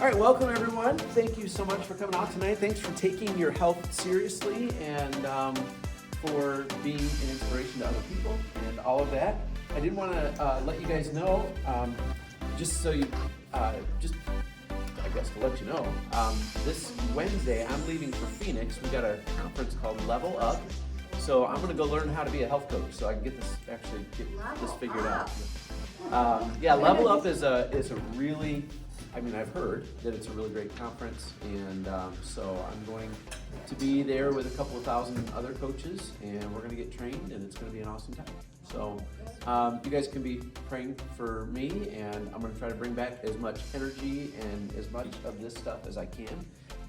All right, welcome everyone. Thank you so much for coming out tonight. Thanks for taking your health seriously and for being an inspiration to other people and all of that. I did want to let you guys know, just so you, just I guess to let you know, this Wednesday I'm leaving for Phoenix. We got a conference called Level Up. So I'm gonna go learn how to be a health coach so I can get this figured out. Yeah, Level Up is a really, I mean, I've heard that it's a really great conference, and so I'm going to be there with a couple of thousand other coaches, and we're gonna get trained, and it's gonna be an awesome time. So you guys can be praying for me, and I'm gonna try to bring back as much energy and as much of this stuff as I can.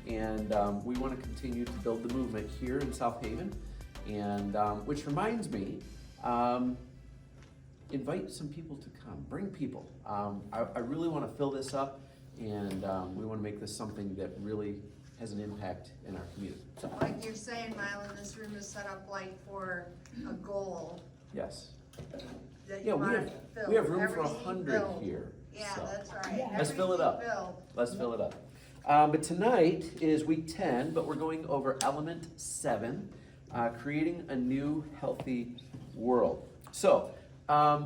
And we wanna continue to build the movement here in South Haven, and which reminds me, invite some people to come, bring people. I really wanna fill this up, and we want to make this something that really has an impact in our community. So, like you're saying, Mylon, this room is set up like for a goal. Yes. That Yeah, you we want have, to fill. we have room for Everything 100 filled. here. Yeah, So that's right. Yeah. let's fill it up. Filled. Let's fill it up. But tonight is week 10, but we're going over element 7, creating a new healthy world. So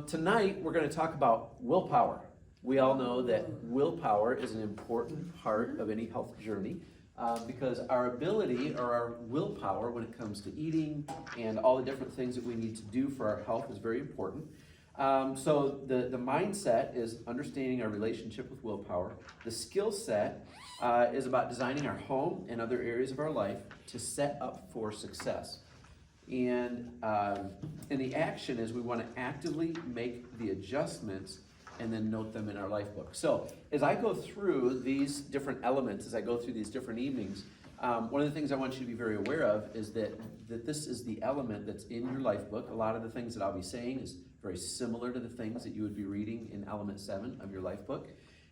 tonight we're going to talk about willpower. We all know that willpower is an important part of any health journey because our ability or our willpower when it comes to eating and all the different things that we need to do for our health is very important. So the mindset is understanding our relationship with willpower. The skill set is about designing our home and other areas of our life to set up for success. And the action is we want to actively make the adjustments and then note them in our life book. So as I go through these different elements, as I go through these different evenings, one of the things I want you to be very aware of is that this is the element that's in your life book. A lot of the things that I'll be saying is very similar to the things that you would be reading in element 7 of your life book.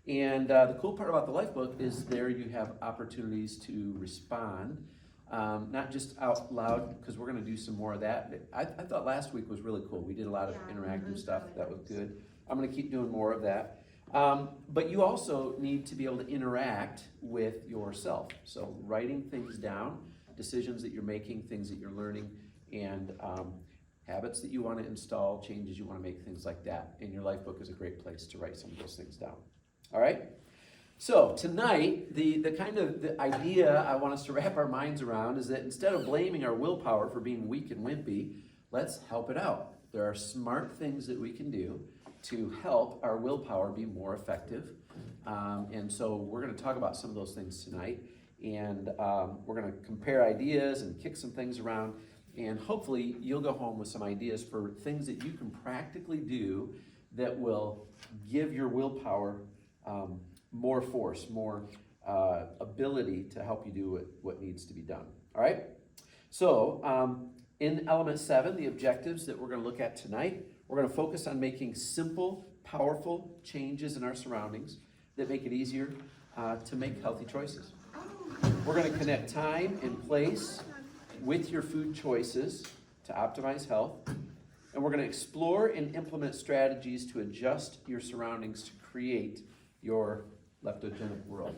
And the cool part about the life book is there you have opportunities to respond, not just out loud, because we're going to do some more of that. I thought last week was really cool. We did a lot of interactive stuff. That was good. I'm going to keep doing more of that. But you also need to be able to interact with yourself. So writing things down, decisions that you're making, things that you're learning, and habits that you want to install, changes you want to make, things like that. And your life book is a great place to write some of those things down. All right? So tonight, the idea I want us to wrap our minds around is that instead of blaming our willpower for being weak and wimpy, let's help it out. There are smart things that we can do to help our willpower be more effective. And so we're going to talk about some of those things tonight. And we're going to compare ideas and kick some things around. And hopefully you'll go home with some ideas for things that you can practically do that will give your willpower more force, more ability to help you do what needs to be done. All right? So in element 7, the objectives that we're going to look at tonight, we're going to focus on making simple, powerful changes in our surroundings that make it easier to make healthy choices. We're going to connect time and place with your food choices to optimize health. And we're going to explore and implement strategies to adjust your surroundings to create your leptogenic world.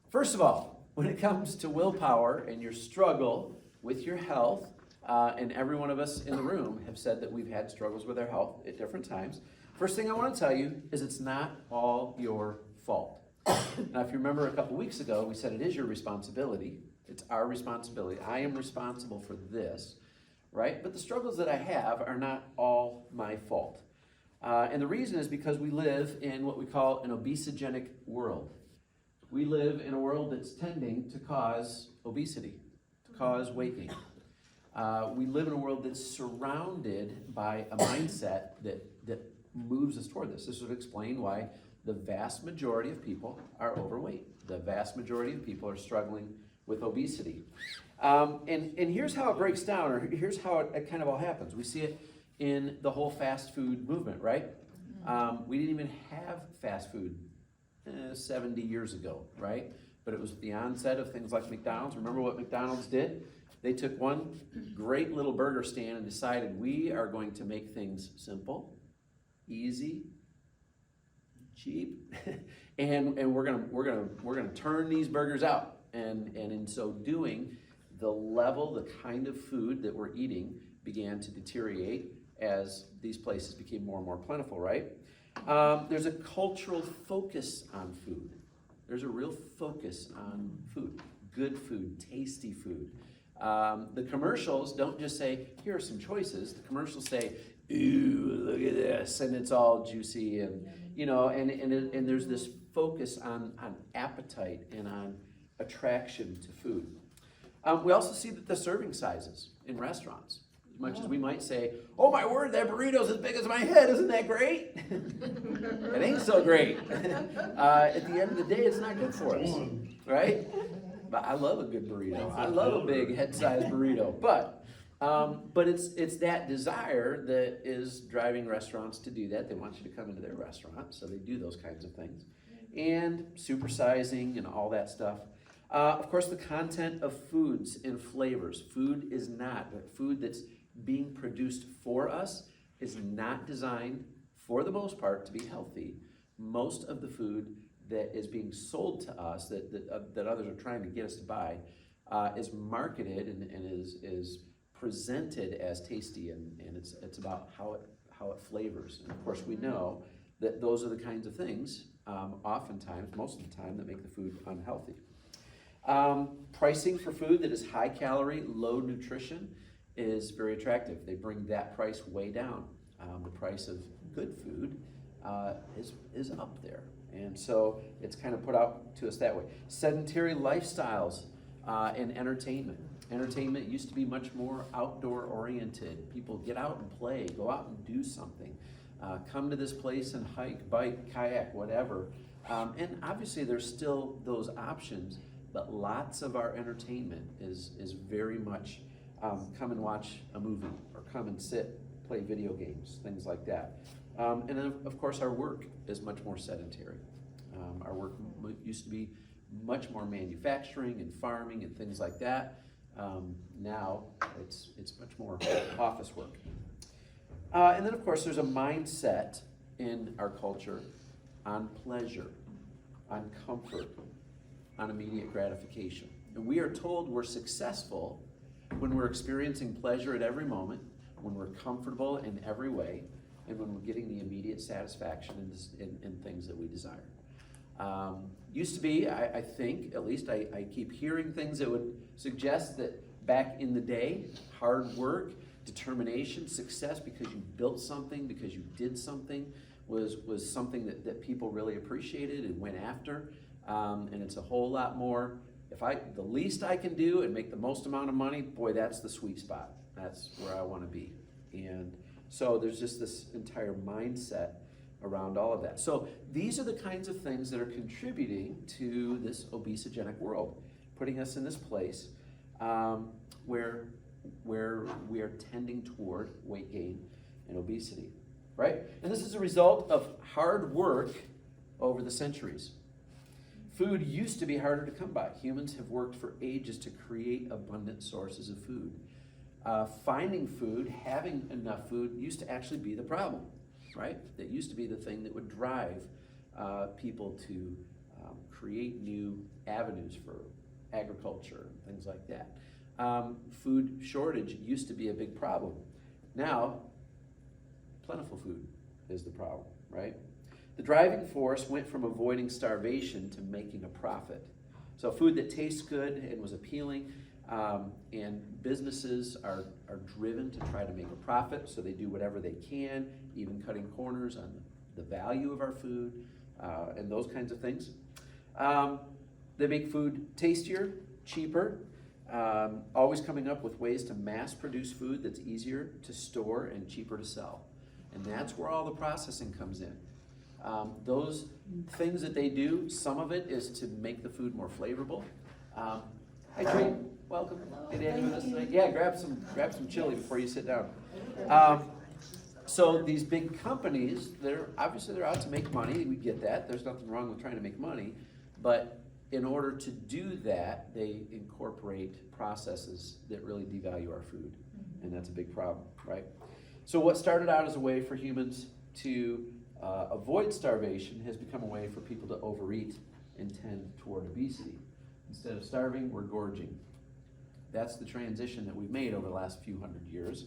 First of all, when it comes to willpower and your struggle with your health, and every one of us in the room have said that we've had struggles with our health at different times. First thing I want to tell you is it's not all your fault. Now, if you remember a couple weeks ago, we said it is your responsibility. It's our responsibility. I am responsible for this, right? But the struggles that I have are not all my fault. And the reason is because we live in what we call an obesogenic world. We live in a world that's tending to cause obesity, to cause weight gain. We live in a world that's surrounded by a mindset that moves us toward this. This would explain why the vast majority of people are overweight. The vast majority of people are struggling with obesity. And here's how it breaks down, or here's how it kind of all happens. We see it in the whole fast food movement, right? We didn't even have fast food 70 years ago, right? But it was the onset of things like McDonald's. Remember what McDonald's did? They took one great little burger stand and decided we are going to make things simple, easy, cheap, and we're gonna turn these burgers out. And in so doing, the kind of food that we're eating began to deteriorate as these places became more and more plentiful, right? There's a cultural focus on food. There's a real focus on food, good food, tasty food. The commercials don't just say, here are some choices. The commercials say, ooh, look at this, and it's all juicy, and and there's this focus on appetite and on attraction to food. We also see that the serving sizes in restaurants, as much as we might say, oh my word, that burrito's as big as my head, isn't that great? It ain't so great. At the end of the day, it's not good for us, right? But I love a good burrito. I love a big head-sized burrito. But it's that desire that is driving restaurants to do that. They want you to come into their restaurant, so they do those kinds of things. And supersizing and all that stuff. Of course, the content of foods and flavors. Food that's being produced for us is not designed, for the most part, to be healthy. Most of the food that is being sold to us, that others are trying to get us to buy, is marketed and is presented as tasty, and it's about how it flavors. And of course, we know that those are the kinds of things, oftentimes, most of the time, that make the food unhealthy. Pricing for food that is high calorie, low nutrition is very attractive. They bring that price way down. The price of good food is up there. And so it's kind of put out to us that way. Sedentary lifestyles and entertainment. Entertainment used to be much more outdoor oriented. People get out and play, go out and do something. Come to this place and hike, bike, kayak, whatever. And obviously there's still those options, but lots of our entertainment is very much come and watch a movie, or come and sit, play video games, things like that. And then of course our work is much more sedentary. Our work used to be much more manufacturing and farming and things like that. Now it's much more office work. And then of course there's a mindset in our culture on pleasure, on comfort, on immediate gratification. And we are told we're successful when we're experiencing pleasure at every moment, when we're comfortable in every way, and when we're getting the immediate satisfaction in things that we desire. Used to be, I think, at least I keep hearing things that would suggest that back in the day, hard work, determination, success because you built something, because you did something, was something that people really appreciated and went after. And it's a whole lot more, the least I can do and make the most amount of money, boy, that's the sweet spot. That's where I want to be. And so there's just this entire mindset around all of that. So these are the kinds of things that are contributing to this obesogenic world, putting us in this place where we are tending toward weight gain and obesity, right? And this is a result of hard work over the centuries. Food used to be harder to come by. Humans have worked for ages to create abundant sources of food. Finding food, having enough food, used to actually be the problem, right? That used to be the thing that would drive people to create new avenues for agriculture and things like that. Food shortage used to be a big problem. Now, plentiful food is the problem, right? The driving force went from avoiding starvation to making a profit. So food that tastes good and was appealing, and businesses are driven to try to make a profit, so they do whatever they can, even cutting corners on the value of our food, and those kinds of things. They make food tastier, cheaper, always coming up with ways to mass produce food that's easier to store and cheaper to sell. And that's where all the processing comes in. Those things that they do, some of it is to make the food more flavorful. Hi Tree, welcome. Hey, Danny, with us tonight? Yeah, grab some chili before you sit down. So these big companies, they're out to make money. We get that. There's nothing wrong with trying to make money, but in order to do that, they incorporate processes that really devalue our food, and that's a big problem, right? So what started out as a way for humans to avoid starvation has become a way for people to overeat and tend toward obesity. Instead of starving, we're gorging. That's the transition that we've made over the last few hundred years.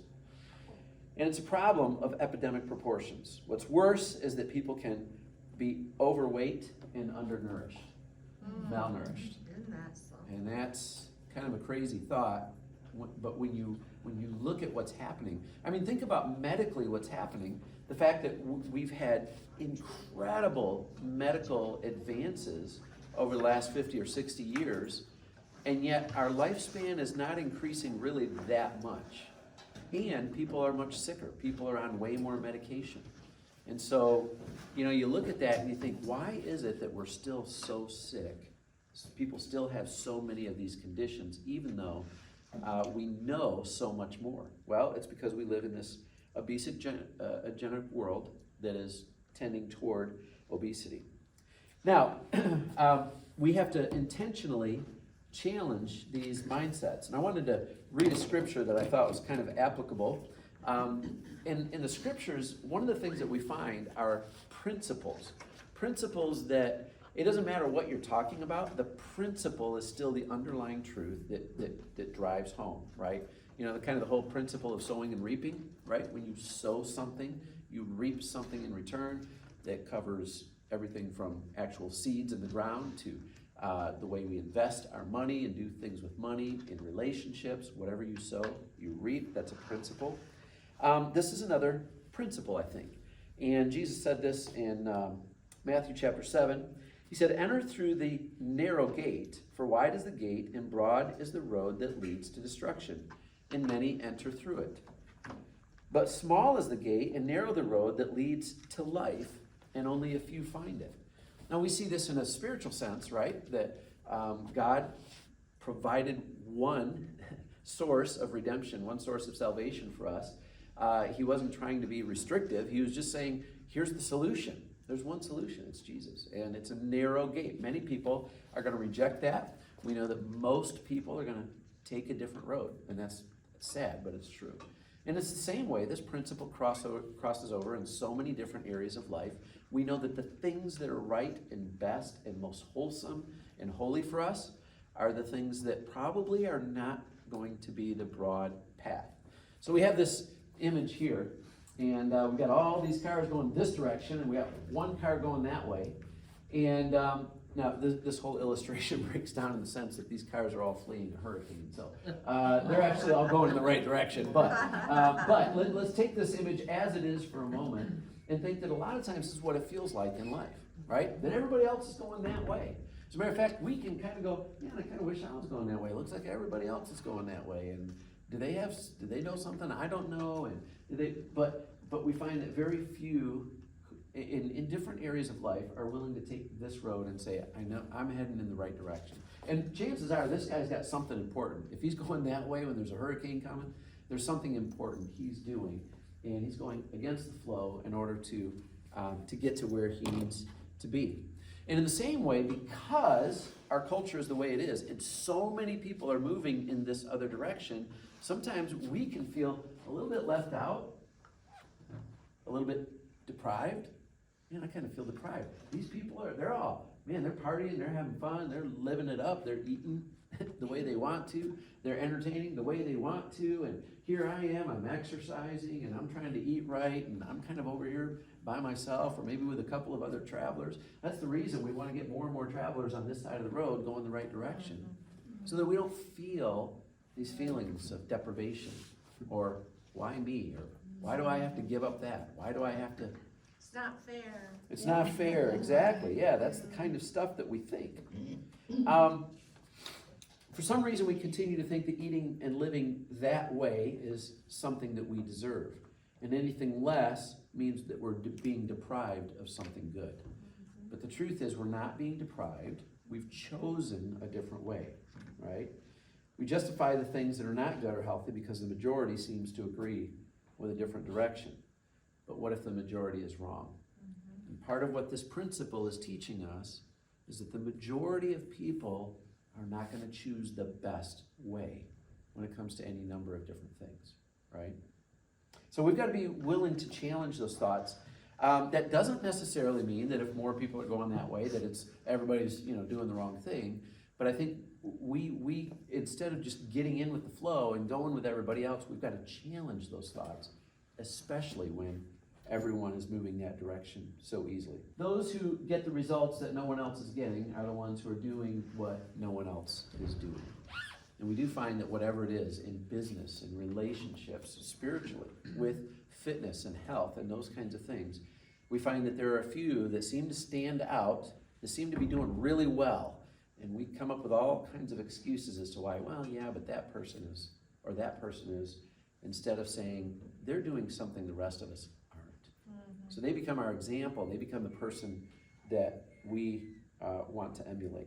And it's a problem of epidemic proportions. What's worse is that people can be overweight and undernourished, malnourished. Isn't that something? And that's kind of a crazy thought, but when you look at what's happening, I mean, think about medically what's happening. The fact that we've had incredible medical advances over the last 50 or 60 years, and yet our lifespan is not increasing really that much. And people are much sicker. People are on way more medication. And so, you look at that and you think, why is it that we're still so sick? People still have so many of these conditions, even though we know so much more. Well, it's because we live in this obesogenic world that is tending toward obesity. Now, we have to intentionally challenge these mindsets. And I wanted to read a scripture that I thought was kind of applicable. In the scriptures, one of the things that we find are principles. Principles that it doesn't matter what you're talking about, the principle is still the underlying truth that drives home, right? The whole principle of sowing and reaping, right? When you sow something, you reap something in return. That covers everything from actual seeds in the ground to the way we invest our money and do things with money in relationships. Whatever you sow, you reap. That's a principle. This is another principle, I think. And Jesus said this in Matthew chapter 7. He said, "Enter through the narrow gate, for wide is the gate and broad is the road that leads to destruction, and many enter through it. But small is the gate and narrow the road that leads to life, and only a few find it." Now we see this in a spiritual sense, right? That God provided one source of redemption, one source of salvation for us. He wasn't trying to be restrictive. He was just saying, here's the solution. There's one solution. It's Jesus. And it's a narrow gate. Many people are going to reject that. We know that most people are going to take a different road. And that's sad, but it's true. And it's the same way this principle crosses over in so many different areas of life. We know that the things that are right and best and most wholesome and holy for us are the things that probably are not going to be the broad path. So we have this image here, and we've got all these cars going this direction, and we got one car going that way. And now this whole illustration breaks down in the sense that these cars are all fleeing a hurricane. So they're actually all going in the right direction. But let's take this image as it is for a moment and think that a lot of times this is what it feels like in life, right? That everybody else is going that way. As a matter of fact, we can kind of go, yeah, I kind of wish I was going that way. It looks like everybody else is going that way. And do they know something I don't know? And but we find that very few in different areas of life are willing to take this road and say, I know I'm heading in the right direction. And chances are this guy's got something important. If he's going that way when there's a hurricane coming, there's something important he's doing, and he's going against the flow in order to get to where he needs to be. And in the same way, because our culture is the way it is, and so many people are moving in this other direction, sometimes we can feel a little bit left out, a little bit deprived. Man, I kind of feel deprived. These people they're partying, they're having fun, they're living it up, they're eating the way they want to, they're entertaining the way they want to, and here I am, I'm exercising, and I'm trying to eat right, and I'm kind of over here by myself, or maybe with a couple of other travelers. That's the reason we want to get more and more travelers on this side of the road going the right direction, so that we don't feel these feelings of deprivation, or why me, or why do I have to give up that? Why do I have to? It's not fair. It's not fair, exactly. Yeah, that's the kind of stuff that we think. For some reason, we continue to think that eating and living that way is something that we deserve. And anything less means that we're being deprived of something good. But the truth is, we're not being deprived. We've chosen a different way, right? We justify the things that are not good or healthy because the majority seems to agree with a different direction. But what if the majority is wrong? And part of what this principle is teaching us is that the majority of people are not going to choose the best way when it comes to any number of different things, right? So we've got to be willing to challenge those thoughts. That doesn't necessarily mean that if more people are going that way, that it's everybody's doing the wrong thing. But I think we instead of just getting in with the flow and going with everybody else, we've got to challenge those thoughts, especially when everyone is moving that direction so easily. Those who get the results that no one else is getting are the ones who are doing what no one else is doing. And we do find that whatever it is in business, in relationships, spiritually, with fitness and health and those kinds of things, we find that there are a few that seem to stand out, that seem to be doing really well. And we come up with all kinds of excuses as to why, well, yeah, but that person is, or that person is, instead of saying they're doing something the rest of us aren't. So they become our example. They become the person that we want to emulate.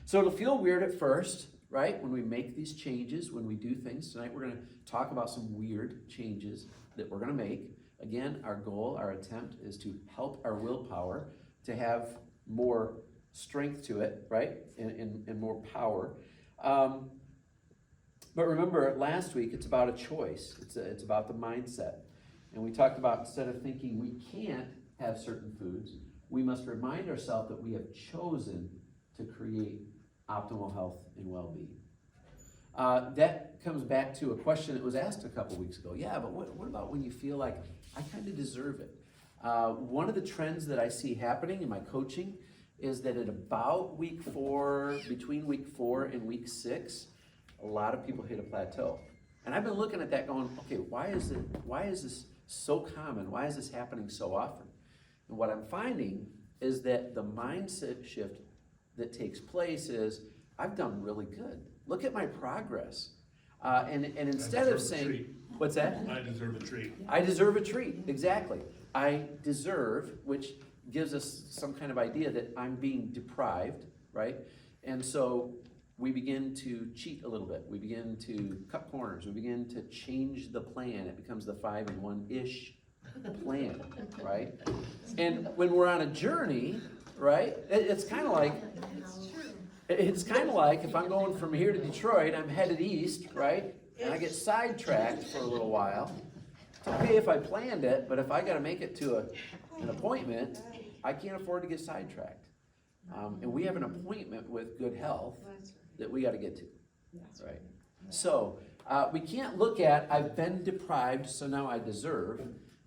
So it'll feel weird at first, right? When we make these changes, when we do things. Tonight we're going to talk about some weird changes that we're going to make. Again, our goal, our attempt is to help our willpower to have more strength to it, right? And more power. But remember, last week, it's about a choice. It's about the mindset. And we talked about instead of thinking we can't have certain foods, we must remind ourselves that we have chosen to create optimal health and well-being. That comes back to a question that was asked a couple weeks ago. Yeah, but what about when you feel like I kind of deserve it? One of the trends that I see happening in my coaching is that at about week 4, between week 4 and week 6, a lot of people hit a plateau. And I've been looking at that going, okay, why is this so common? Why is this happening so often? And what I'm finding is that the mindset shift that takes place is, I've done really good. Look at my progress. And instead of saying, what's that? I deserve a treat. I deserve a treat, exactly. I deserve, which gives us some kind of idea that I'm being deprived, right? And so we begin to cheat a little bit. We begin to cut corners. We begin to change the plan. It becomes the 5-in-1-ish plan, right? And when we're on a journey, right, it's kind of like, if I'm going from here to Detroit, I'm headed east, right? And I get sidetracked for a little while. It's okay if I planned it, but if I got to make it to an appointment, I can't afford to get sidetracked. And we have an appointment with good health that we got to get to, right? So we can't look at, I've been deprived, so now I deserve.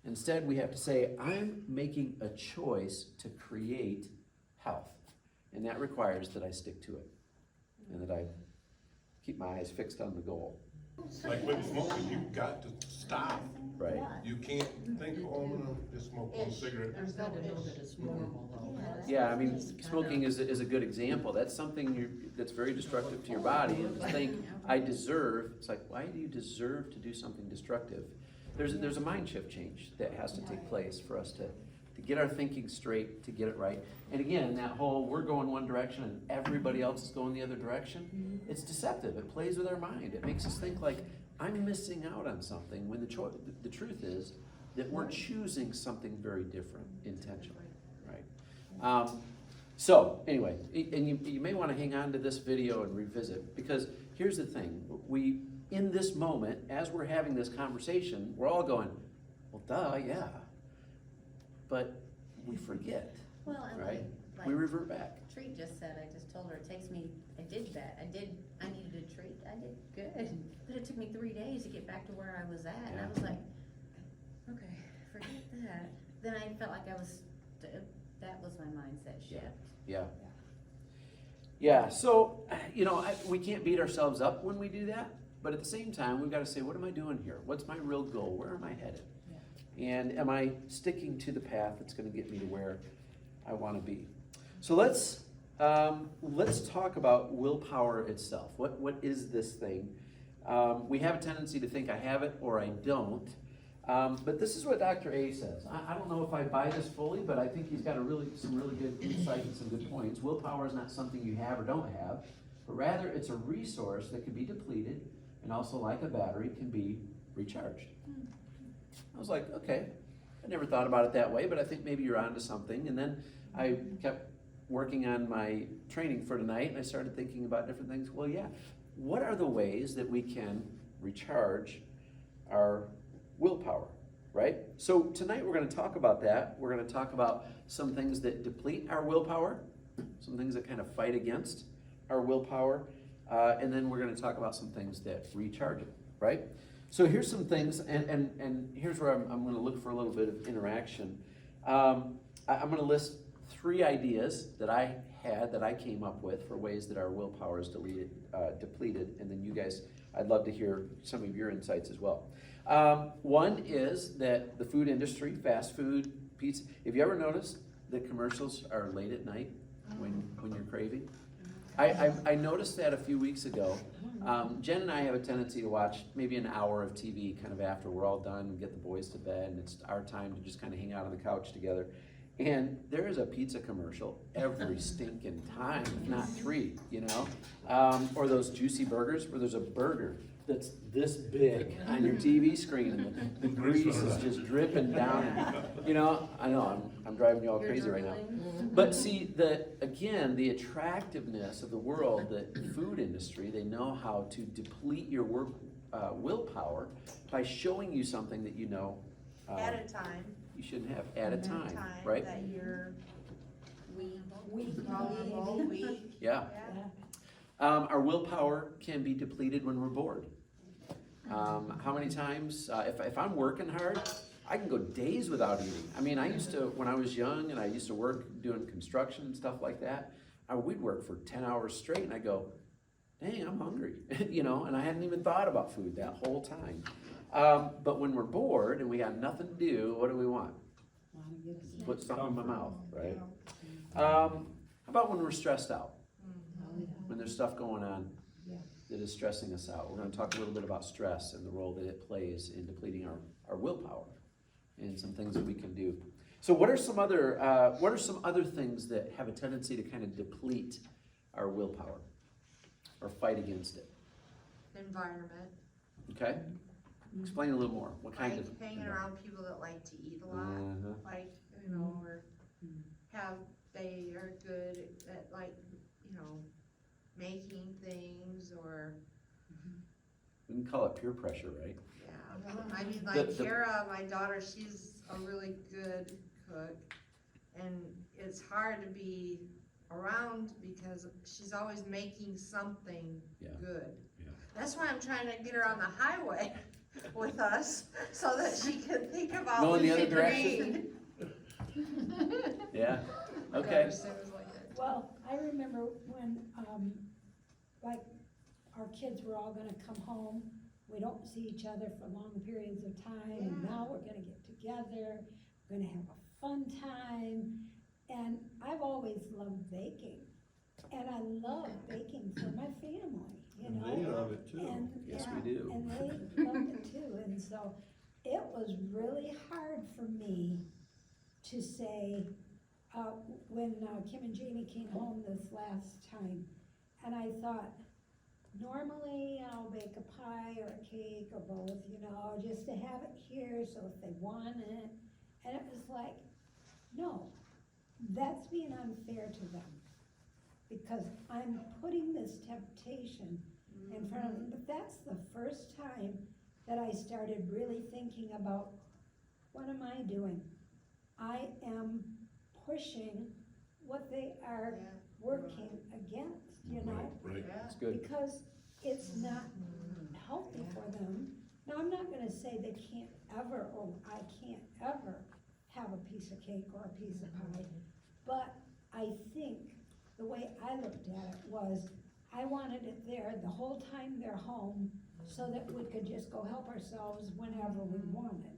Instead, we have to say, I'm making a choice to create health. And that requires that I stick to it and that I keep my eyes fixed on the goal. Like with smoking, you've got to stop. Right. You can't think, oh, I'm gonna just smoke one cigarette. There's got to know that it's normal though. Yeah, I mean, smoking is a good example. That's something that's very destructive to your body. And to think, I deserve, it's like, why do you deserve to do something destructive? There's a mind shift change that has to take place for us to get our thinking straight, to get it right. And again, that whole we're going one direction and everybody else is going the other direction, it's deceptive. It plays with our mind. It makes us think like, I'm missing out on something, when the truth is that we're choosing something very different intentionally, right? So anyway, and you may want to hang on to this video and revisit, because here's the thing. In this moment, as we're having this conversation, we're all going, well, duh, yeah. But we forget, Well, and right? like We revert back. Treat just said, I just told her, it takes me, I did that, I needed a treat, I did good. But it took me 3 days to get back to where I was at, and I was like, okay, forget that. Then I felt like that was my mindset shift. Yeah. Yeah, so, we can't beat ourselves up when we do that, but at the same time, we've got to say, what am I doing here? What's my real goal? Where am I headed? And am I sticking to the path that's going to get me to where I want to be? So let's talk about willpower itself. What is this thing? We have a tendency to think I have it or I don't. But this is what Dr. A says. I don't know if I buy this fully, but I think he's got some really good insight and some good points. Willpower is not something you have or don't have, but rather it's a resource that can be depleted and also, like a battery, can be recharged. I was like, okay, I never thought about it that way, but I think maybe you're onto something. And then I kept working on my training for tonight, and I started thinking about different things. Well, yeah, what are the ways that we can recharge our willpower? right? So tonight we're going to talk about that. We're going to talk about some things that deplete our willpower, some things that kind of fight against our willpower, and then we're going to talk about some things that recharge it, right? So here's some things, and here's where I'm going to look for a little bit of interaction. I'm going to list 3 ideas that I came up with for ways that our willpower is depleted, and then you guys, I'd love to hear some of your insights as well. One is that the food industry, fast food, pizza, have you ever noticed that commercials are late at night when you're craving? I noticed that a few weeks ago. Jen and I have a tendency to watch maybe an hour of TV kind of after we're all done and get the boys to bed, and it's our time to just kind of hang out on the couch together. And there is a pizza commercial every stinking time, if not 3, you know? Or those juicy burgers where there's a burger that's this big on your TV screen and the grease is just dripping down. And, you know, I know I'm driving you all crazy right now. But see, again, the attractiveness of the world, the food industry, they know how to deplete your willpower by showing you something that you know At a time. you shouldn't have at a time, right? That you're Weak. vulnerable, weak. Yeah. Our willpower can be depleted when we're bored. How many times, if I'm working hard, I can go days without eating. I mean, I used to, when I was young and I used to work doing construction and stuff like that, we'd work for 10 hours straight and I go, dang, I'm hungry, you know, and I hadn't even thought about food that whole time. But when we're bored and we got nothing to do, what do we want? Put something in my mouth, right? How about when we're stressed out? When there's stuff going on that is stressing us out. We're going to talk a little bit about stress and the role that it plays in depleting our willpower and some things that we can do. So what are some other things that have a tendency to kind of deplete our willpower or fight against it? Environment. Okay? Explain a little more. What kind Like of hanging around people that like to eat a lot, like, you know, or they are good at, like, you know, making things, or, We can call it peer pressure, right? yeah. I mean, like Kara, my daughter, she's a really good cook, and it's hard to be around because she's always making something good. Yeah. That's why I'm trying to get her on the highway with us, so that she can think about Going the other leaving direction? Green. Yeah, okay. Well, I remember when, like, our kids were all gonna come home, we don't see each other for long periods of time, and now we're gonna get together, we're gonna have a fun time, and I've always loved baking, and I love baking for my family, you know? They love it too. And, Yes, yeah, we do. and they loved it too, and so it was really hard for me to say, when Kim and Jamie came home this last time, and I thought, normally I'll bake a pie or a cake or both, you know, just to have it here, so if they want it, and it was like, no, that's being unfair to them, because I'm putting this temptation in front of them, but that's the first time that I started really thinking about, what am I doing? I am pushing what they are working against, you know? Right. That's good. Because it's not healthy for them. Now, I'm not gonna say they can't ever, or I can't ever have a piece of cake or a piece of pie, but I think the way I looked at it was, I wanted it there the whole time they're home, so that we could just go help ourselves whenever we wanted.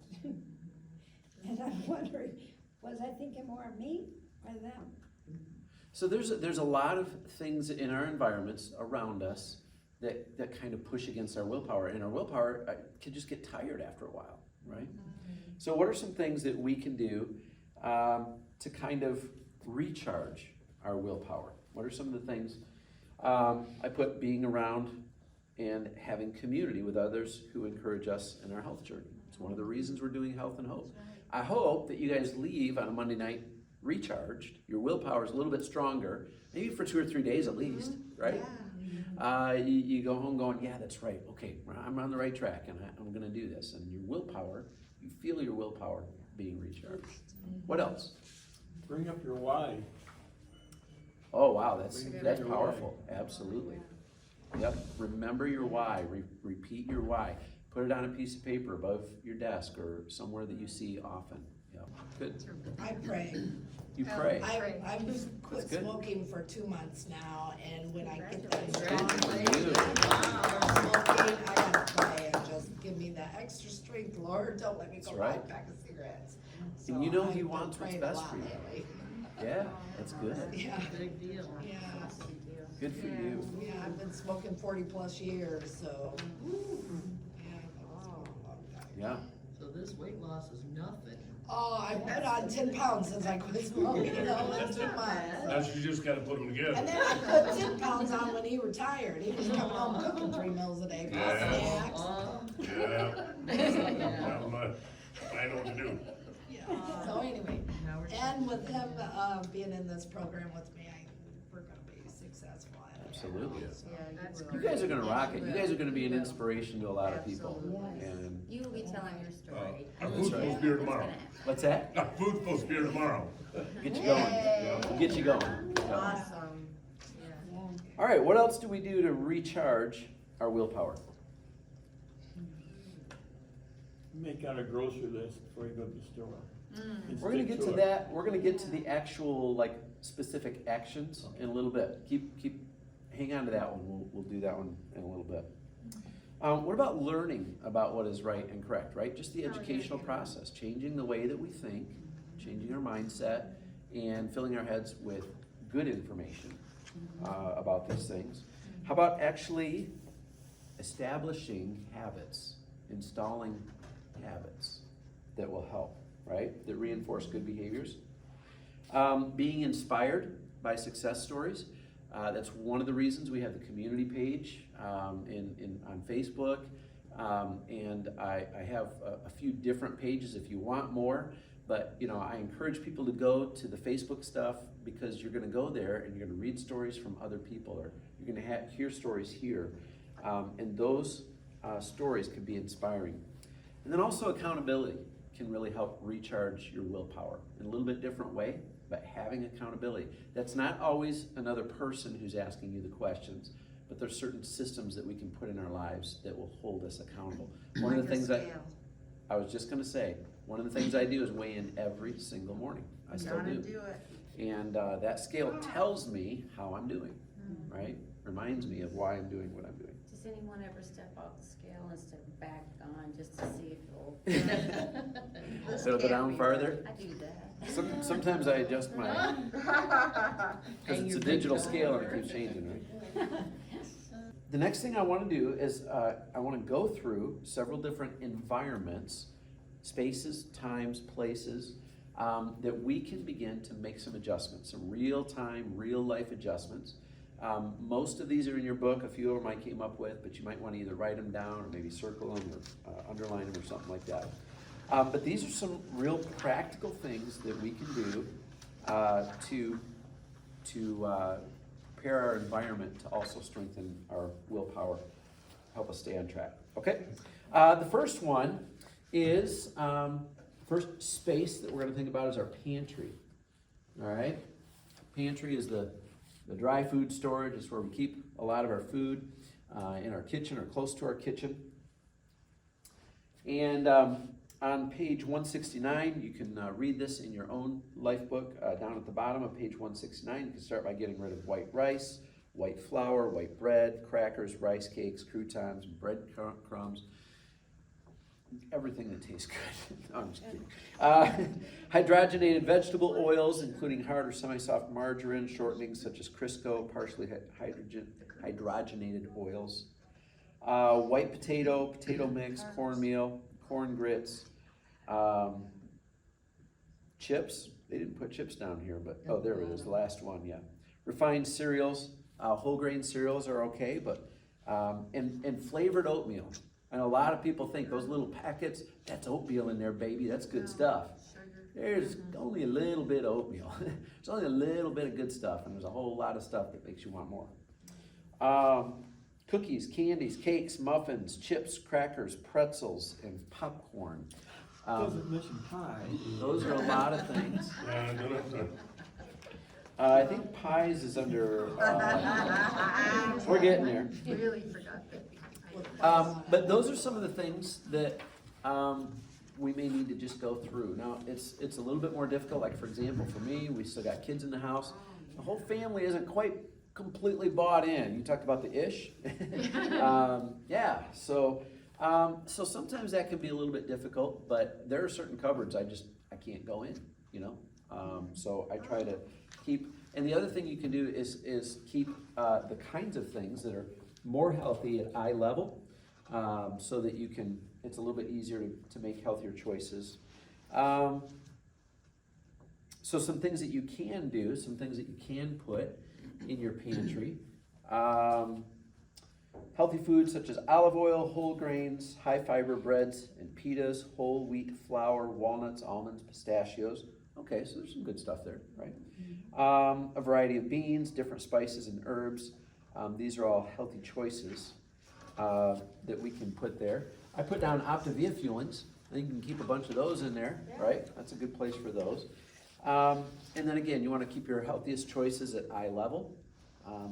And I'm wondering, was I thinking more of me or them? So there's a lot of things in our environments around us that kind of push against our willpower, and our willpower can just get tired after a while, right? So what are some things that we can do to kind of recharge our willpower? What are some of the things? I put being around and having community with others who encourage us in our health journey. It's one of the reasons we're doing Health and Hope. I hope that you guys leave on a Monday night recharged. Your willpower is a little bit stronger, maybe for 2 or 3 days at least, right? You go home going, yeah, that's right. Okay, I'm on the right track, and I'm going to do this. And your willpower you feel your willpower being recharged. What else? Bring up your why. Oh, wow, that's Bring that's your why. powerful, absolutely. Yep, remember your why, repeat your why. Put it on a piece of paper above your desk or somewhere that you see often. Yep, good. I pray. You pray. I've quit That's good. smoking for 2 months now, and when I get that Congratulations. smoking, I gotta pray and just give me that extra strength, Lord, don't let me go That's buy a right. pack of cigarettes. And you So know I've He been wants what's praying a best lot for you. lately. Yeah, that's good. Yeah, Big deal. yeah, Good for you. yeah, I've been smoking 40+ years, so. Yeah, I've been smoking a long time. Yeah. So this weight loss is nothing. Oh, I put on 10 pounds since I quit smoking, all in 2 months. Now you just gotta put them And together. then I put 10 pounds on when he retired. He was coming home cooking 3 meals a day, plus Yeah. snacks. Yeah. Yeah, I know what to do. Yeah. So anyway, Now we're. and with him, being in this program with me, we're gonna be successful at it. Absolutely. So, You guys are gonna rock it. You guys are gonna be an inspiration to a lot of people. Absolutely. And You will be telling your story. Our food's supposed to be here tomorrow. what's that? Our food's supposed to be here tomorrow. Get you going. We'll get you going. Yeah. Awesome, yeah. Yeah. All right, what else do we do to recharge our willpower? Make out a grocery list before you go to the store. And We're gonna stick get to it. that. We're gonna get to the actual like specific actions in a little bit. Hang on to that one. We'll do that one in a little bit. What about learning about what is right and correct, right? Just the educational process, changing the way that we think, changing our mindset, and filling our heads with good information about these things. How about actually establishing habits, installing habits that will help, right? That reinforce good behaviors. Being inspired by success stories. That's one of the reasons we have the community page on Facebook. And I have a few different pages if you want more. But I encourage people to go to the Facebook stuff because you're going to go there and you're going to read stories from other people, or you're going to hear stories here. And those stories can be inspiring. And then also accountability can really help recharge your willpower in a little bit different way, but having accountability. That's not always another person who's asking you the questions, but there's certain systems that we can put in our lives that will hold us accountable. One of the things I was just gonna say, one of the things I do is weigh in every single morning. I still Gotta do. do it. And that scale tells me how I'm doing, right? Reminds me of why I'm doing what I'm doing. Does anyone ever step off the scale and step back on just to see if it'll? So go down farther? I do that. Sometimes I adjust my, because it's a digital scale and it keeps changing, right? The next thing I want to do is I want to go through several different environments, spaces, times, places, that we can begin to make some adjustments, some real-time, real-life adjustments. Most of these are in your book. A few of them I came up with, but you might want to either write them down or maybe circle them or underline them or something like that. But these are some real practical things that we can do to prepare our environment to also strengthen our willpower, help us stay on track. Okay? The first one is, first space that we're going to think about is our pantry. All right? Pantry is the dry food storage. It's where we keep a lot of our food in our kitchen or close to our kitchen. And on page 169, you can read this in your own life book. Down at the bottom of page 169, you can start by getting rid of white rice, white flour, white bread, crackers, rice cakes, croutons, bread crumbs, everything that tastes good. No, I'm just kidding. Hydrogenated vegetable oils, including hard or semi-soft margarine, shortenings such as Crisco, partially hydrogenated oils. White potato mix, cornmeal, corn grits, chips. They didn't put chips down here, but oh, there it is, the last one, yeah. Refined cereals, whole grain cereals are okay, but and flavored oatmeal. And a lot of people think those little packets, that's oatmeal in there, baby. That's good stuff. There's only a little bit of oatmeal. There's only a little bit of good stuff, and there's a whole lot of stuff that makes you want more. Cookies, candies, cakes, muffins, chips, crackers, pretzels, and popcorn. Doesn't mention pie. Those are a lot of things. No. I think pies is under, we're getting there. Really forgot that. But those are some of the things that we may need to just go through. Now, it's a little bit more difficult, like for example, for me, we still got kids in the house. The whole family isn't quite completely bought in. You talked about the ish. Yeah, so sometimes that can be a little bit difficult, but there are certain cupboards I can't go in, you know? So I try to keep, and the other thing you can do is keep the kinds of things that are more healthy at eye level, so that you can, it's a little bit easier to make healthier choices. So some things that you can do, some things that you can put in your pantry. Healthy foods such as olive oil, whole grains, high fiber breads and pitas, whole wheat flour, walnuts, almonds, pistachios. Okay, so there's some good stuff there, right? A variety of beans, different spices and herbs. These are all healthy choices that we can put there. I put down Optivia fuelings. I think you can keep a bunch of those in there, right? That's a good place for those. And then again, you want to keep your healthiest choices at eye level.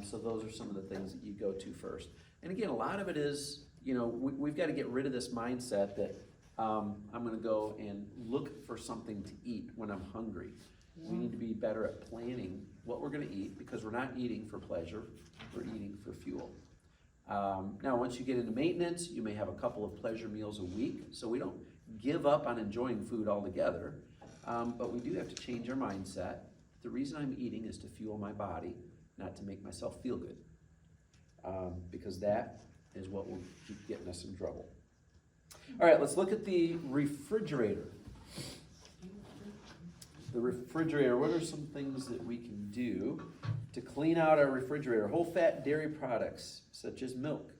So those are some of the things that you go to first. And again, a lot of it is, you know, we've got to get rid of this mindset that I'm going to go and look for something to eat when I'm hungry. We need to be better at planning what we're going to eat, because we're not eating for pleasure, we're eating for fuel. Now, once you get into maintenance, you may have a couple of pleasure meals a week, so we don't give up on enjoying food altogether, but we do have to change our mindset. The reason I'm eating is to fuel my body, not to make myself feel good, because that is what will keep getting us in trouble. All right, let's look at the refrigerator. The refrigerator, what are some things that we can do to clean out our refrigerator? Whole fat dairy products such as milk,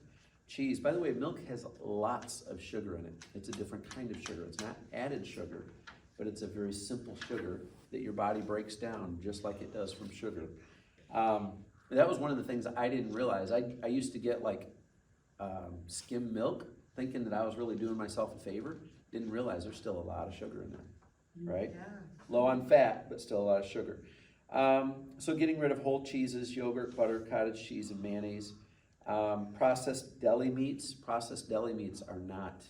cheese. By the way, milk has lots of sugar in it. It's a different kind of sugar. It's not added sugar, but it's a very simple sugar that your body breaks down just like it does from sugar. That was one of the things I didn't realize. I used to get like skim milk, thinking that I was really doing myself a favor. Didn't realize there's still a lot of sugar in there, right? Yeah. Low on fat, but still a lot of sugar. So getting rid of whole cheeses, yogurt, butter, cottage cheese, and mayonnaise. Processed deli meats. Processed deli meats are not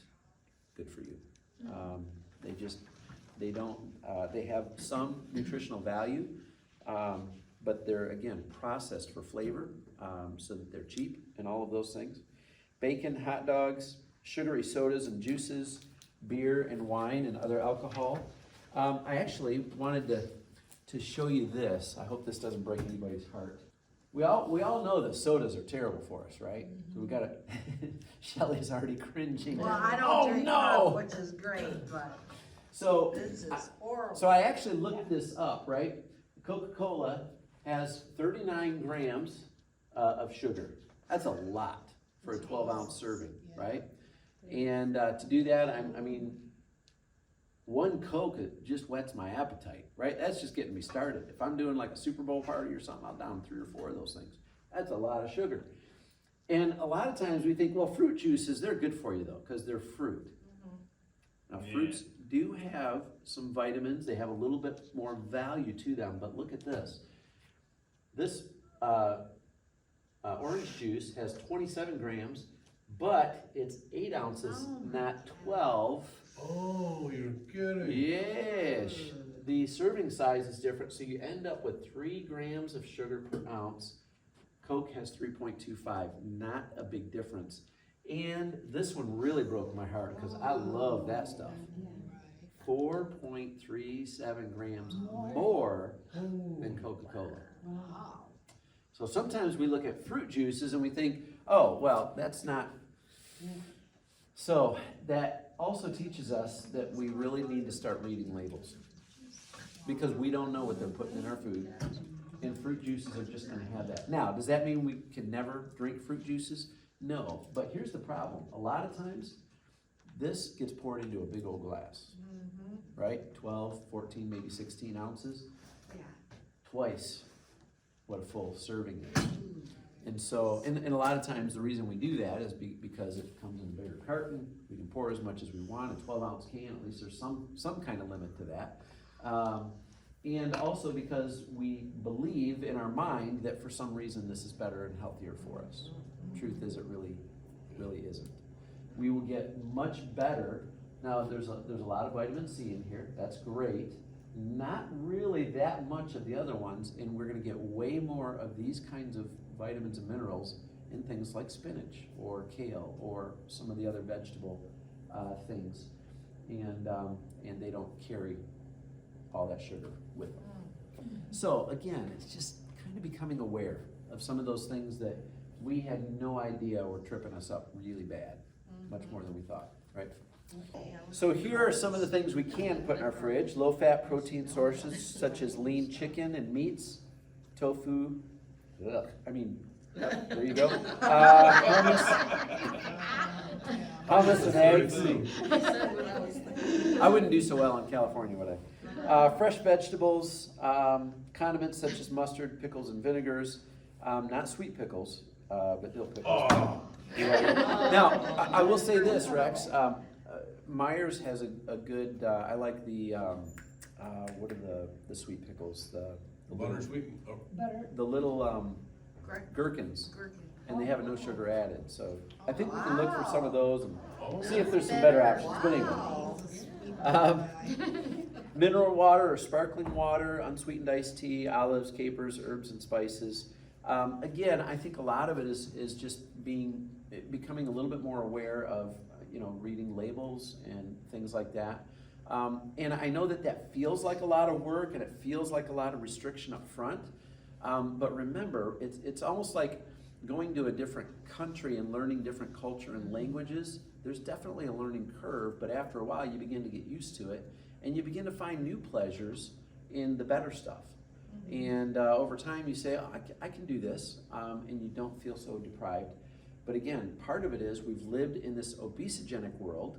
good for you. They have some nutritional value, but they're, again, processed for flavor, so that they're cheap and all of those things. Bacon, hot dogs, sugary sodas and juices, beer and wine and other alcohol. I actually wanted to show you this. I hope this doesn't break anybody's heart. We all know that sodas are terrible for us, right? So we gotta, Shelley's already cringing. Well, I don't drink no! Coke, which is great, but So, this is horrible. so I actually looked this up, right? Coca-Cola has 39 grams of sugar. That's a lot for a 12-ounce serving, right? And to do that, I mean, one Coke, it just whets my appetite, right? That's just getting me started. If I'm doing like a Super Bowl party or something, I'll down 3 or 4 of those things. That's a lot of sugar. And a lot of times we think, well, fruit juices, they're good for you though, because they're fruit. Now, fruits do have some vitamins. They have a little bit more value to them, but look at this. This orange juice has 27 grams, but it's 8 ounces, not 12. Oh, you're kidding. Yes. The serving size is different, so you end up with 3 grams of sugar per ounce. Coke has 3.25, not a big difference. And this one really broke my heart because I love that stuff. 4.37 grams more than Coca-Cola. Wow. So sometimes we look at fruit juices and we think, oh, well, that's not. So that also teaches us that we really need to start reading labels, because we don't know what they're putting in our food, and fruit juices are just going to have that. Now, does that mean we can never drink fruit juices? No, but here's the problem. A lot of times, this gets poured into a big old glass, right? 12, 14, maybe 16 ounces. Yeah. Twice what a full serving is. And so, and a lot of times the reason we do that is because it comes in a bigger carton, we can pour as much as we want, a 12-ounce can, at least there's some kind of limit to that. And also because we believe in our mind that for some reason this is better and healthier for us. Truth is, it really isn't. We will get much better. Now, there's a lot of vitamin C in here, that's great. Not really that much of the other ones, and we're gonna get way more of these kinds of vitamins and minerals in things like spinach or kale or some of the other vegetable things. And they don't carry all that sugar with them. So again, it's just kind of becoming aware of some of those things that we had no idea were tripping us up really bad, much more than we thought, right? So here are some of the things we can put in our fridge. Low-fat protein sources such as lean chicken and meats, tofu, there you go. Hummus and eggs. I wouldn't do so well in California, would I? Fresh vegetables, condiments such as mustard, pickles, and vinegars. Not sweet pickles, but dill pickles. Oh. Now, I will say this, Rex. Myers has a good, I like the, what are the sweet pickles? The Butter sweet? Oh. Butter. The little gherkins. And they have a no sugar added, so I think we can look for some of those and see if there's some better options, but anyway. Mineral water or sparkling water, unsweetened iced tea, olives, capers, herbs, and spices. Again, I think a lot of it is just becoming a little bit more aware of, reading labels and things like that. And I know that feels like a lot of work and it feels like a lot of restriction up front. But remember, it's almost like going to a different country and learning different culture and languages. There's definitely a learning curve, but after a while you begin to get used to it and you begin to find new pleasures in the better stuff. And over time you say, oh, I can do this, and you don't feel so deprived. But again, part of it is we've lived in this obesogenic world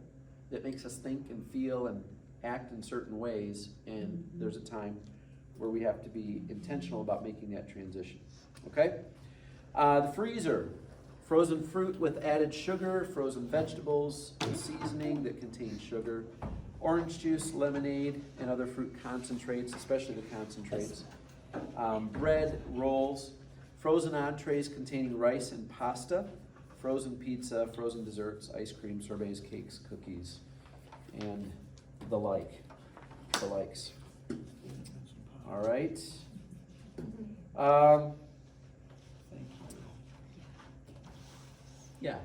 that makes us think and feel and act in certain ways, and there's a time where we have to be intentional about making that transition, okay? The freezer, frozen fruit with added sugar, frozen vegetables with seasoning that contain sugar, orange juice, lemonade, and other fruit concentrates, especially the concentrates, bread, rolls, frozen entrees containing rice and pasta, frozen pizza, frozen desserts, ice cream, sorbets, cakes, cookies, and the likes. All right. Yeah,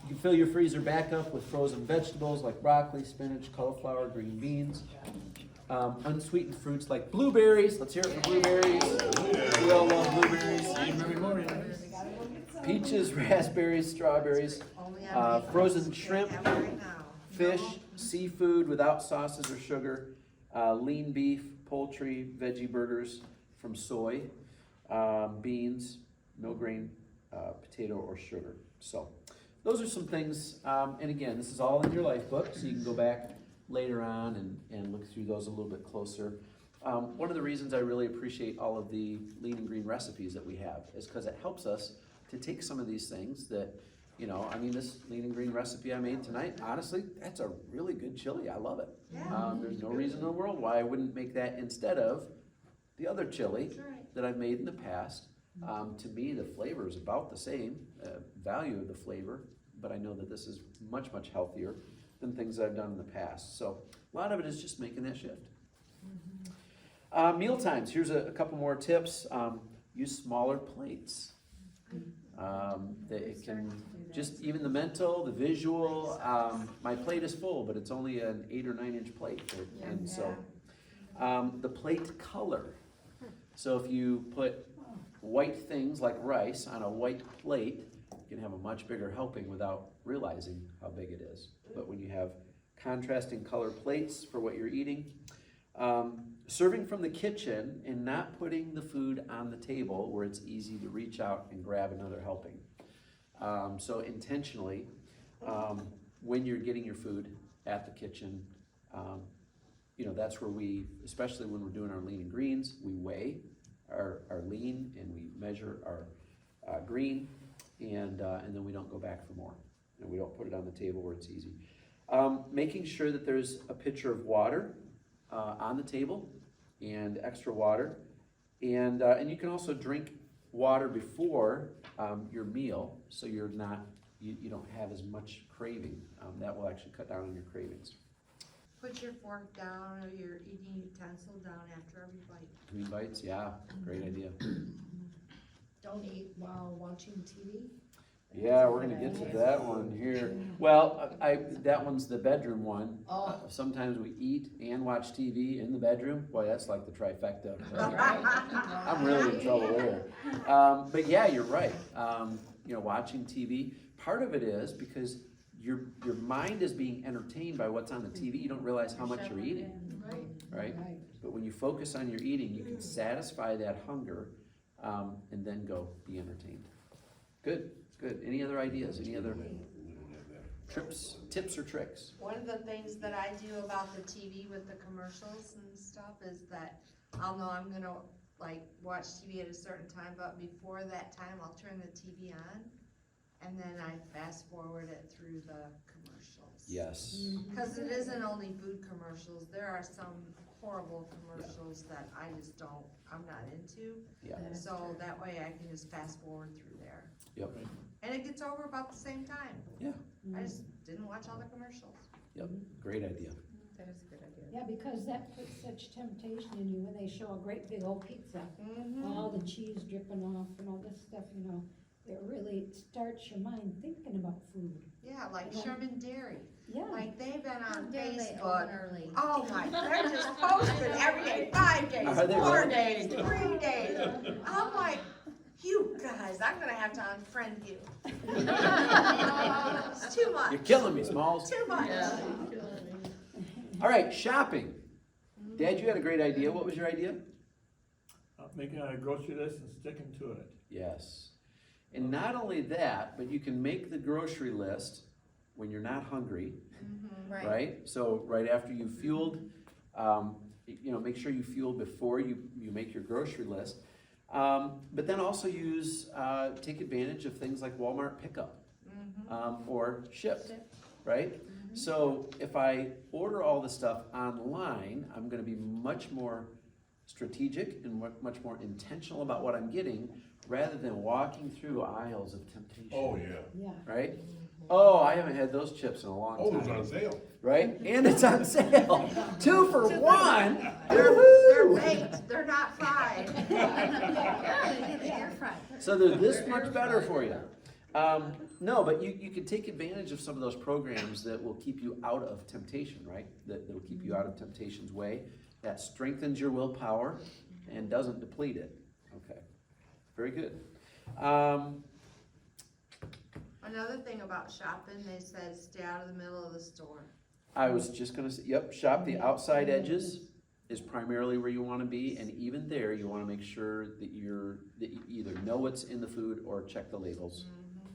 you can fill your freezer back up with frozen vegetables like broccoli, spinach, cauliflower, green beans. Unsweetened fruits like blueberries. Let's hear it for blueberries. We all love blueberries. Peaches, raspberries, strawberries. Frozen shrimp, fish, seafood without sauces or sugar, lean beef, poultry, veggie burgers from soy, beans, no grain, potato or sugar. So those are some things, and again, this is all in your life book, so you can go back later on and look through those a little bit closer. One of the reasons I really appreciate all of the lean and green recipes that we have is because it helps us to take some of these things that, this lean and green recipe I made tonight, honestly, that's a really good chili. I love it. Yeah. There's no reason in the world why I wouldn't make that instead of the other chili That's right. that I've made in the past. To me, the flavor is about the same, value of the flavor, but I know that this is much, much healthier than things I've done in the past. So a lot of it is just making that shift. Meal times, here's a couple more tips. Use smaller plates. That it can just, even the mental, the visual, my plate is full, but it's only an 8 or 9 inch plate. And so, the plate color. So if you put white things like rice on a white plate, you can have a much bigger helping without realizing how big it is. But when you have contrasting color plates for what you're eating, serving from the kitchen and not putting the food on the table where it's easy to reach out and grab another helping. So intentionally, when you're getting your food at the kitchen, that's where we, especially when we're doing our lean and greens, we weigh our lean and we measure our green, and then we don't go back for more. And we don't put it on the table where it's easy. Making sure that there's a pitcher of water on the table, and extra water. And you can also drink water before your meal, so you don't have as much craving. That will actually cut down on your cravings. Put your fork down or your eating utensil down after every bite. Between bites, yeah, great idea. Don't eat while watching TV. Yeah, we're gonna get to that one here. Well, that one's the bedroom one. Oh. Sometimes we eat and watch TV in the bedroom. Boy, that's like the trifecta. I'm really in trouble there. But yeah, you're right. Watching TV, part of it is because your mind is being entertained by what's on the TV. You don't realize how much you're eating, right? But when you focus on your eating, you can satisfy that hunger, and then go be entertained. Good. Good. Any other ideas? Any other tips or tricks? One of the things that I do about the TV with the commercials and stuff is that I'll know I'm gonna like watch TV at a certain time, but before that time, I'll turn the TV on, and then I fast forward it through the commercials. Yes. Cause it isn't only food commercials, there are some horrible commercials that I'm not into. Yeah. So that way I can just fast forward through there. Yep. And it gets over about the same time. Yeah. I just didn't watch all the commercials. Yep. Great idea. That is a good idea. Yeah, because that puts such temptation in you when they show a great big old pizza, all the cheese dripping off and all this stuff, it really starts your mind thinking about food. Yeah, like Yeah. Sherman Dairy. Yeah. Like they've been How on dare they Facebook. open early? Oh my, they're just posting every day, 5 days, Are they 4 really? days, 3 days. I'm like, you guys, I'm gonna have to unfriend you. It's too much. You're killing me, Smalls. Too much. All right, shopping. Dad, you had a great idea. What was your idea? Making a grocery list and sticking to it. Yes. And not only that, but you can make the grocery list when you're not hungry, right? So right after you fueled, make sure you fuel before you make your grocery list. But then also take advantage of things like Walmart pickup, or shipped, right? So if I order all the stuff online, I'm gonna be much more strategic and much more intentional about what I'm getting, rather than walking through aisles of temptation. Oh, yeah. Yeah. Right? Oh, I haven't had those chips in a long Oh, time. it's on sale. Right? And it's on sale. 2 for 1. They're Woohoo! baked, they're not fried. So they're this much better for you. No, but you can take advantage of some of those programs that will keep you out of temptation, right? That'll keep you out of temptation's way. That strengthens your willpower and doesn't deplete it. Okay, very good. Another thing about shopping, they said stay out of the middle of the store. I was just gonna say, yep, shop the outside edges is primarily where you wanna be, and even there, you wanna make sure that you either know what's in the food or check the labels,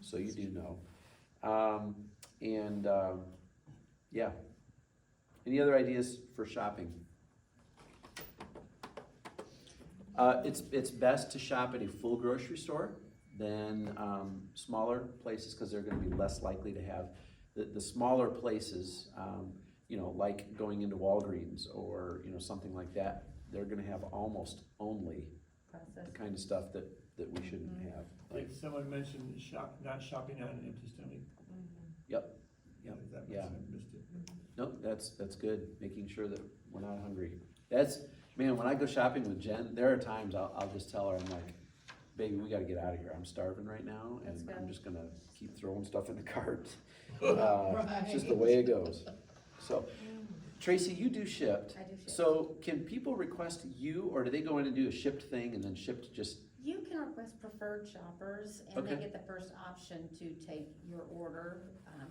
so you do know. Yeah. Any other ideas for shopping? It's best to shop at a full grocery store than smaller places, because they're gonna be less likely to have, the smaller places, like going into Walgreens or, something like that, they're gonna have almost only the kind of stuff that we shouldn't have. Like someone mentioned, not shopping on an empty stomach. Yep, Is that yeah. what I missed it? Nope, that's good, making sure that we're not hungry. Man, when I go shopping with Jen, there are times I'll just tell her, I'm like, baby, we gotta get out of here, I'm starving right now, and I'm just gonna keep throwing stuff in the cart. It's just the way it goes. So, Tracy, you do Shipt. I do Shipt. So can people request you, or do they go in and do a Shipt thing and then Shipt just, You can request preferred shoppers, and they Okay. get the first option to take your order,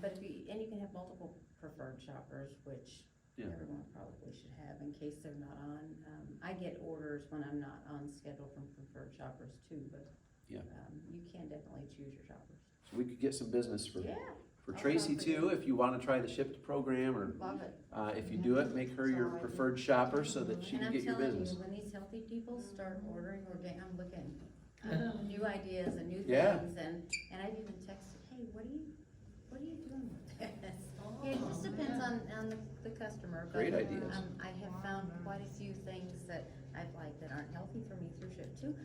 but you can have multiple preferred shoppers, which Yeah. everyone probably should have in case they're not on. I get orders when I'm not on schedule from preferred shoppers too, but Yeah. You can definitely choose your shoppers. so we could get some business for Yeah. I'll Tracy shop for you. too, if you wanna try the Shipt program, or Love it. if you do it, make her your preferred shopper so that she And can I'm get your telling business. you, when these healthy people start ordering organic, I'm looking, new ideas and new Yeah. things, and I've even texted, hey, what are you doing with this? Yeah, it just depends on the customer. But, Great ideas. I have found quite a few things that I've liked that aren't healthy for me through shift too.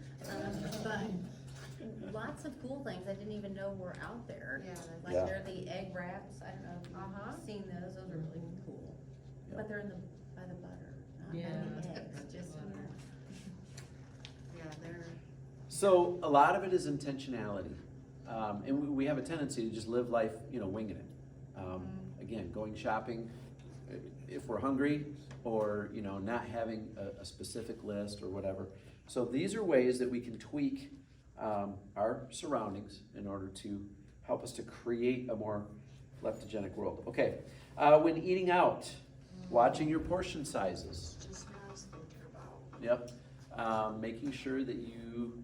But lots of cool things I didn't even know were out there. Yeah, Like Yeah. they're the egg wraps, I don't know if Uh-huh. you've seen those are really cool. Yeah. But they're by the butter, not Yeah. by the eggs, just in there. Yeah, they're, So a lot of it is intentionality, and we have a tendency to just live life, winging it. Again, going shopping, if we're hungry, or not having a specific list or whatever. So these are ways that we can tweak our surroundings in order to help us to create a more leptogenic world. Okay, when eating out, watching your portion sizes. just what I was thinking about. Yep. Making sure that you,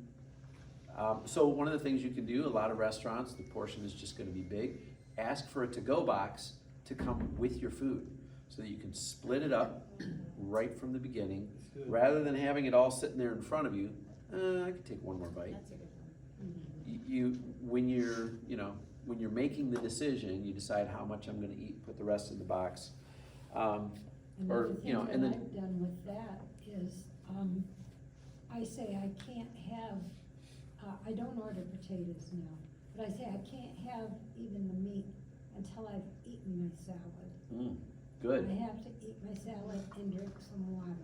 so one of the things you can do, a lot of restaurants, the portion is just gonna be big. Ask for a to-go box to come with your food so that you can split it up right from the beginning. Good. Rather than having it all sitting there in front of you, I could take one more bite. That's a good one. When you're making the decision, you decide how much I'm gonna eat, put the rest in the box. Or, Another thing that and then- I've done with that is, I say I can't have, I don't order potatoes now, but I say I can't have even the meat until I've eaten my salad. Good. I have to eat my salad and drink some water.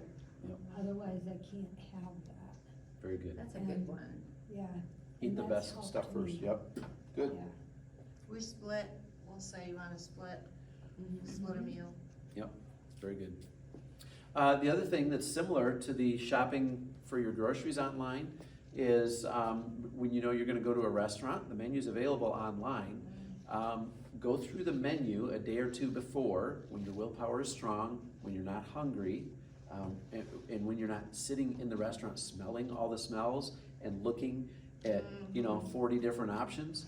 Yep. Otherwise, I can't have that, Very good. That's a good one. yeah. Eat and the that's best stuff helped first, me. yep. Good. Yeah. We split, we'll say you wanna split a meal. Very good. The other thing that's similar to the shopping for your groceries online is when you're gonna go to a restaurant, the menu's available online. Go through the menu a day or two before, when your willpower is strong, when you're not hungry, and when you're not sitting in the restaurant smelling all the smells and looking at 40 different options.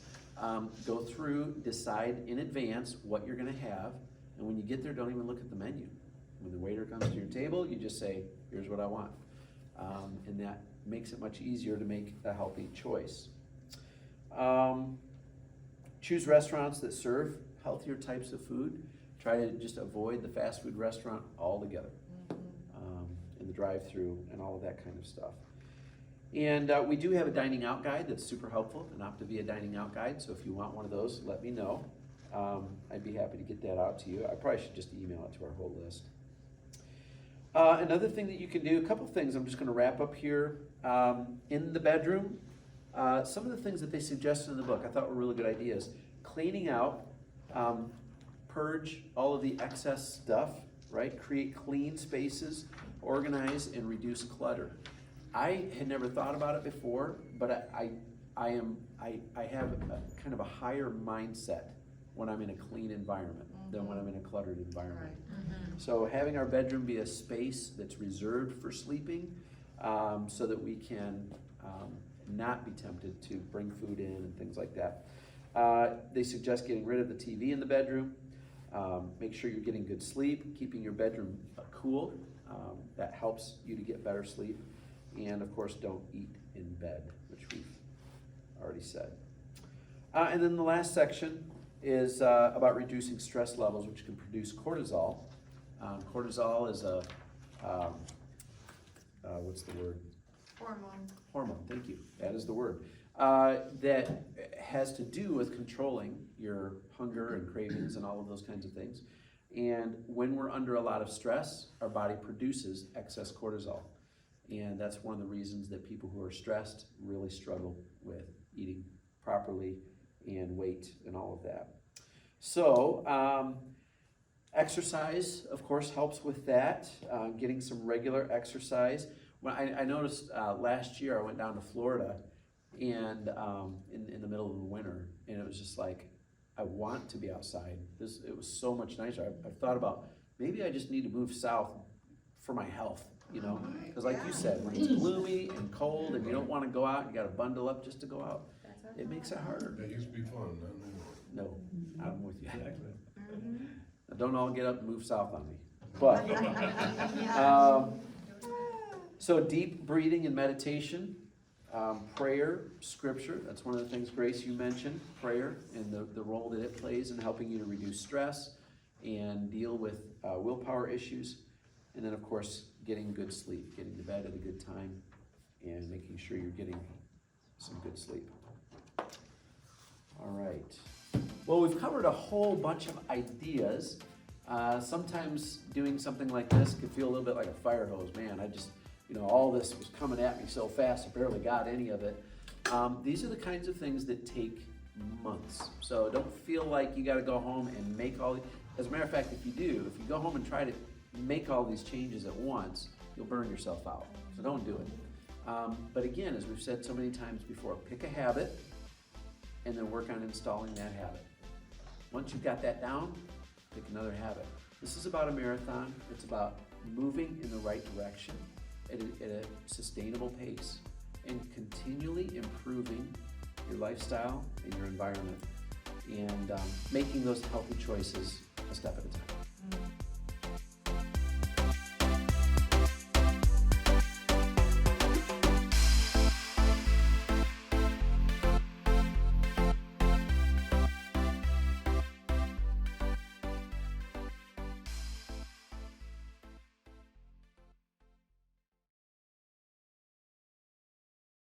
Go through, decide in advance what you're gonna have, and when you get there, don't even look at the menu. When the waiter comes to your table, you just say, here's what I want. And that makes it much easier to make a healthy choice. Choose restaurants that serve healthier types of food. Try to just avoid the fast food restaurant altogether. And the drive-through and all of that kind of stuff. And we do have a dining out guide that's super helpful, an Optavia dining out guide. So if you want one of those, let me know. I'd be happy to get that out to you. I probably should just email it to our whole list. Another thing that you can do, a couple things I'm just going to wrap up here. In the bedroom, some of the things that they suggested in the book I thought were really good ideas. Cleaning out, purge all of the excess stuff, right? Create clean spaces, organize and reduce clutter. I had never thought about it before, but I have a kind of a higher mindset when I'm in a clean environment than when I'm in a cluttered environment. So having our bedroom be a space that's reserved for sleeping, so that we can not be tempted to bring food in and things like that. They suggest getting rid of the TV in the bedroom. Make sure you're getting good sleep, keeping your bedroom cool. That helps you to get better sleep. And of course, don't eat in bed, which we've already said. And then the last section is about reducing stress levels, which can produce cortisol. Cortisol is a, what's the word? Hormone. Hormone, thank you. That is the word. That has to do with controlling your hunger and cravings and all of those kinds of things. And when we're under a lot of stress, our body produces excess cortisol. And that's one of the reasons that people who are stressed really struggle with eating properly and weight and all of that. So, exercise, of course, helps with that. Getting some regular exercise. When I noticed last year, I went down to Florida and in the middle of the winter, and it was just like, I want to be outside. It was so much nicer. I've thought about, maybe I just need to move south for my health, because like you said, when it's gloomy and cold and you don't want to go out, you got to bundle up just to go out. It makes it harder. That used to be fun, not anymore. No, I'm with you. Exactly. Now, don't all get up and move south on me. But, so deep breathing and meditation Prayer, scripture, that's one of the things, Grace, you mentioned, prayer and the role that it plays in helping you to reduce stress and deal with willpower issues. And then, of course, getting good sleep, getting to bed at a good time and making sure you're getting some good sleep. All right. Well, we've covered a whole bunch of ideas. Sometimes doing something like this could feel a little bit like a fire hose. Man, all this was coming at me so fast, I barely got any of it. These are the kinds of things that take months. So don't feel like you gotta go home and make all, as a matter of fact, if you go home and try to make all these changes at once, you'll burn yourself out. So don't do it. But again, as we've said so many times before, pick a habit and then work on installing that habit. Once you've got that down, pick another habit. This is about a marathon. It's about moving in the right direction at a sustainable pace and continually improving your lifestyle and your environment and making those healthy choices a step at a time.